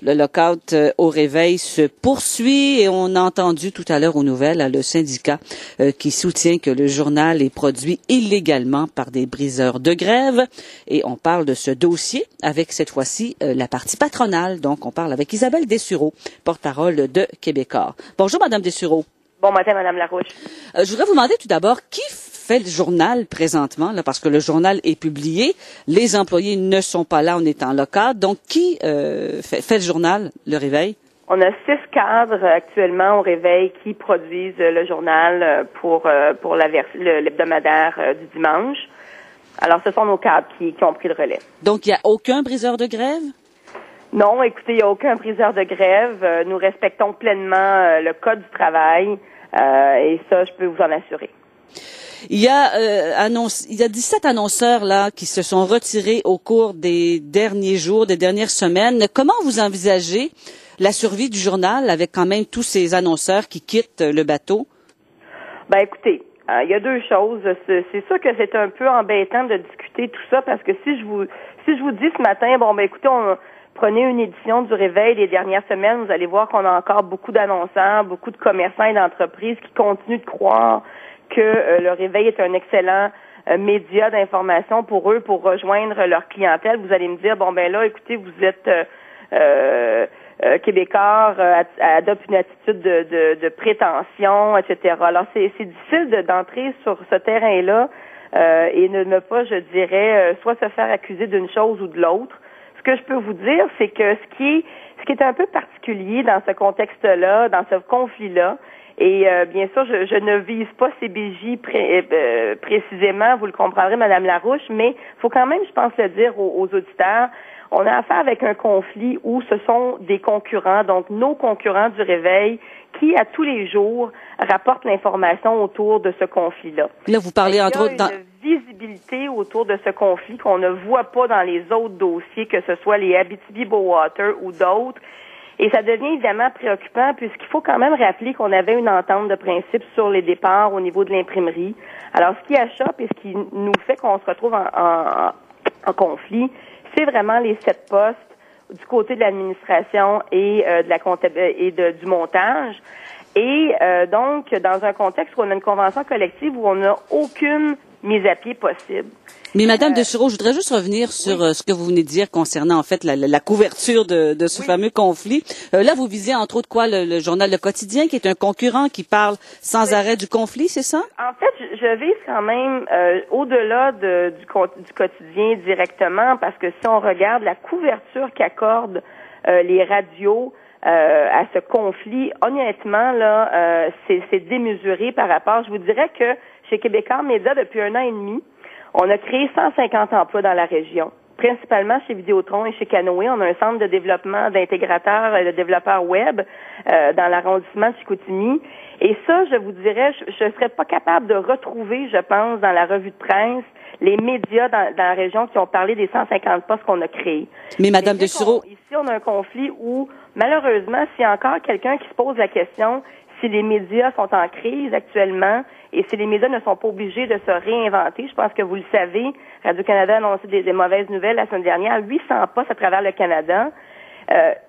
Le lockout au réveil se poursuit et on a entendu tout à l'heure aux nouvelles le syndicat qui soutient que le journal est produit illégalement par des briseurs de grève. Et on parle de ce dossier avec cette fois-ci la partie patronale. Donc on parle avec Isabelle Dessureau, porte-parole de Québecor. Bonjour Madame Dessureau. Bon matin Madame Larouche. Je voudrais vous demander tout d'abord qui fait le journal présentement, là, parce que le journal est publié, les employés ne sont pas là, on est en local, donc qui fait le journal, le Réveil? On a 6 cadres actuellement au Réveil qui produisent le journal pour l'hebdomadaire du dimanche. Alors ce sont nos cadres qui ont pris le relais. Donc il n'y a aucun briseur de grève? Non, écoutez, il n'y a aucun briseur de grève. Nous respectons pleinement le code du travail et ça, je peux vous en assurer. Il y a 17 annonceurs là qui se sont retirés au cours des derniers jours, des dernières semaines. Comment vous envisagez la survie du journal avec quand même tous ces annonceurs qui quittent le bateau? Ben écoutez, il y a 2 choses. C'est sûr que c'est un peu embêtant de discuter tout ça parce que si je vous dis ce matin, bon ben écoutez, prenez une édition du Réveil des dernières semaines, vous allez voir qu'on a encore beaucoup d'annonceurs, beaucoup de commerçants et d'entreprises qui continuent de croire que le Réveil est un excellent média d'information pour eux, pour rejoindre leur clientèle. Vous allez me dire, bon ben là, écoutez, vous êtes Québécois, adopte une attitude de prétention, etc. Alors c'est difficile d'entrer sur ce terrain-là et ne pas, je dirais, soit se faire accuser d'une chose ou de l'autre. Ce que je peux vous dire, c'est que ce qui est un peu particulier dans ce contexte-là, dans ce conflit-là, et bien sûr, je ne vise pas CBJ précisément, vous le comprendrez, Madame Larouche, mais il faut quand même, je pense, le dire aux auditeurs, on a affaire avec un conflit où ce sont des concurrents, donc nos concurrents du Réveil, qui, à tous les jours, rapportent l'information autour de ce conflit-là. Là, vous parlez entre autres... Il y a une visibilité autour de ce conflit qu'on ne voit pas dans les autres dossiers, que ce soit les Abitibi-Bowater ou d'autres. Et ça devient évidemment préoccupant puisqu'il faut quand même rappeler qu'on avait une entente de principe sur les départs au niveau de l'imprimerie. Alors, ce qui achoppe et ce qui nous fait qu'on se retrouve en conflit, c'est vraiment les 7 postes du côté de l'administration et de la comptabilité et du montage. Et donc, dans un contexte où on a une convention collective où on n'a aucune mise à pied possible. Mais Madame Dessureau, je voudrais juste revenir sur ce que vous venez de dire concernant en fait la couverture de ce fameux conflit. Là, vous visez entre autres quoi, le journal Le Quotidien, qui est un concurrent qui parle sans arrêt du conflit, c'est ça? En fait, je vise quand même au-delà du quotidien directement, parce que si on regarde la couverture qu'accordent les radios à ce conflit, honnêtement, là, c'est démesuré par rapport. Je vous dirais que chez Québecor Média, depuis 1 an et demi, on a créé 150 emplois dans la région, principalement chez Vidéotron et chez Canoë. On a un centre de développement d'intégrateurs et de développeurs web dans l'arrondissement de Chicoutimi. Et ça, je vous dirais, je ne serais pas capable de retrouver, je pense, dans la revue de presse, les médias dans la région qui ont parlé des 150 postes qu'on a créés. Mais Madame Dessureau... Ici, on a un conflit où, malheureusement, s'il y a encore quelqu'un qui se pose la question si les médias sont en crise actuellement et si les médias ne sont pas obligés de se réinventer, je pense que vous le savez, Radio-Canada a annoncé des mauvaises nouvelles la semaine dernière, 800 postes à travers le Canada.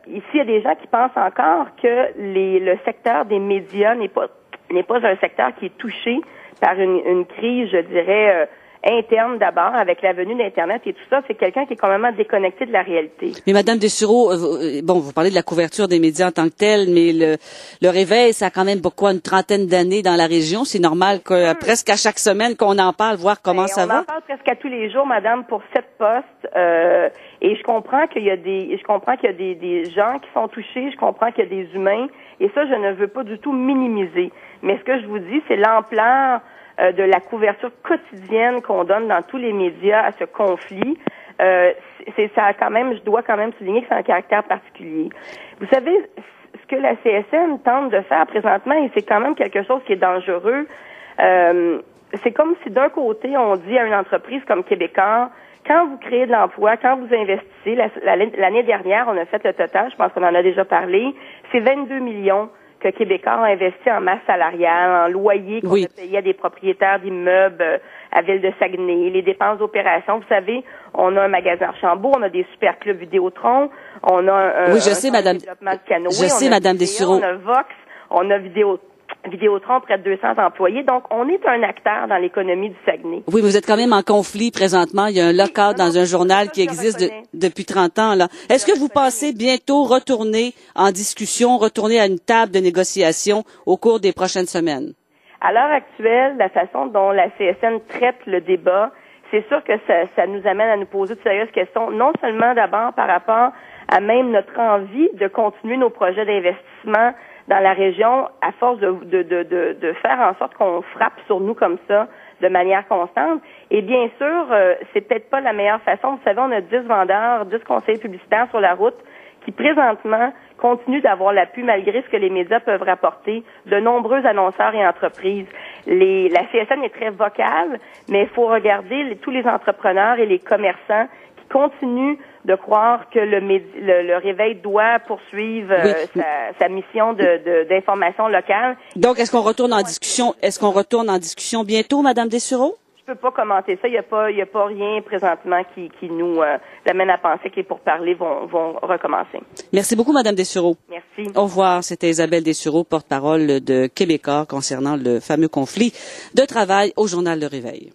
Ici, il y a des gens qui pensent encore que le secteur des médias n'est pas un secteur qui est touché par une crise, je dirais, interne d'abord, avec la venue d'Internet et tout ça, c'est quelqu'un qui est complètement déconnecté de la réalité. Mais Madame Dessureau, bon, vous parlez de la couverture des médias en tant que tel, mais le Réveil, ça a quand même une 30aine d'années dans la région. C'est normal que presque à chaque semaine qu'on en parle, voir comment ça va. On en parle presque à tous les jours, Madame, pour 7 postes. Et je comprends qu'il y a des gens qui sont touchés, je comprends qu'il y a des humains, et ça, je ne veux pas du tout minimiser. Mais ce que je vous dis, c'est l'ampleur de la couverture quotidienne qu'on donne dans tous les médias à ce conflit. Je dois quand même souligner que c'est un caractère particulier. Vous savez, ce que la CSN tente de faire présentement, et c'est quand même quelque chose qui est dangereux, c'est comme si d'un côté, on dit à une entreprise comme Québecor, quand vous créez de l'emploi, quand vous investissez, l'année dernière, on a fait le total, je pense qu'on en a déjà parlé, c'est 22 millions que Québecor a investi en masse salariale, en loyer qu'on a payé à des propriétaires d'immeubles à Ville de Saguenay, les dépenses d'opération. Vous savez, on a un magasin Archambault, on a des super clubs Vidéotron, on a oui, je sais, madame. Développement de canoë, je sais, madame Dessureau. On a Vox, on a Vidéotron, près de 200 employés. Donc, on est un acteur dans l'économie du Saguenay. Oui, mais vous êtes quand même en conflit présentement. Il y a un lockout dans un journal qui existe depuis 30 ans, là. Est-ce que vous pensez bientôt retourner en discussion, retourner à une table de négociation au cours des prochaines semaines? À l'heure actuelle, la façon dont la CSN traite le débat, c'est sûr que ça nous amène à nous poser de sérieuses questions, non seulement d'abord par rapport à même notre envie de continuer nos projets d'investissement dans la région, à force de faire en sorte qu'on frappe sur nous comme ça de manière constante. Et bien sûr, c'est peut-être pas la meilleure façon. Vous savez, on a 10 vendeurs, 10 conseillers publicitaires sur la route qui présentement continuent d'avoir l'appui malgré ce que les médias peuvent rapporter, de nombreux annonceurs et entreprises. La CSN est très vocale, mais il faut regarder tous les entrepreneurs et les commerçants qui continuent de croire que le réveil doit poursuivre sa mission d'information locale. Donc, est-ce qu'on retourne en discussion? Est-ce qu'on retourne en discussion bientôt, madame Dessureau? Je peux pas commenter ça. Il y a pas rien présentement qui nous amène à penser que les pourparlers vont recommencer. Merci beaucoup, madame Dessureau. Merci. Au revoir. C'était Isabelle Dessureau, porte-parole de Québécois concernant le fameux conflit de travail au journal Le Réveil.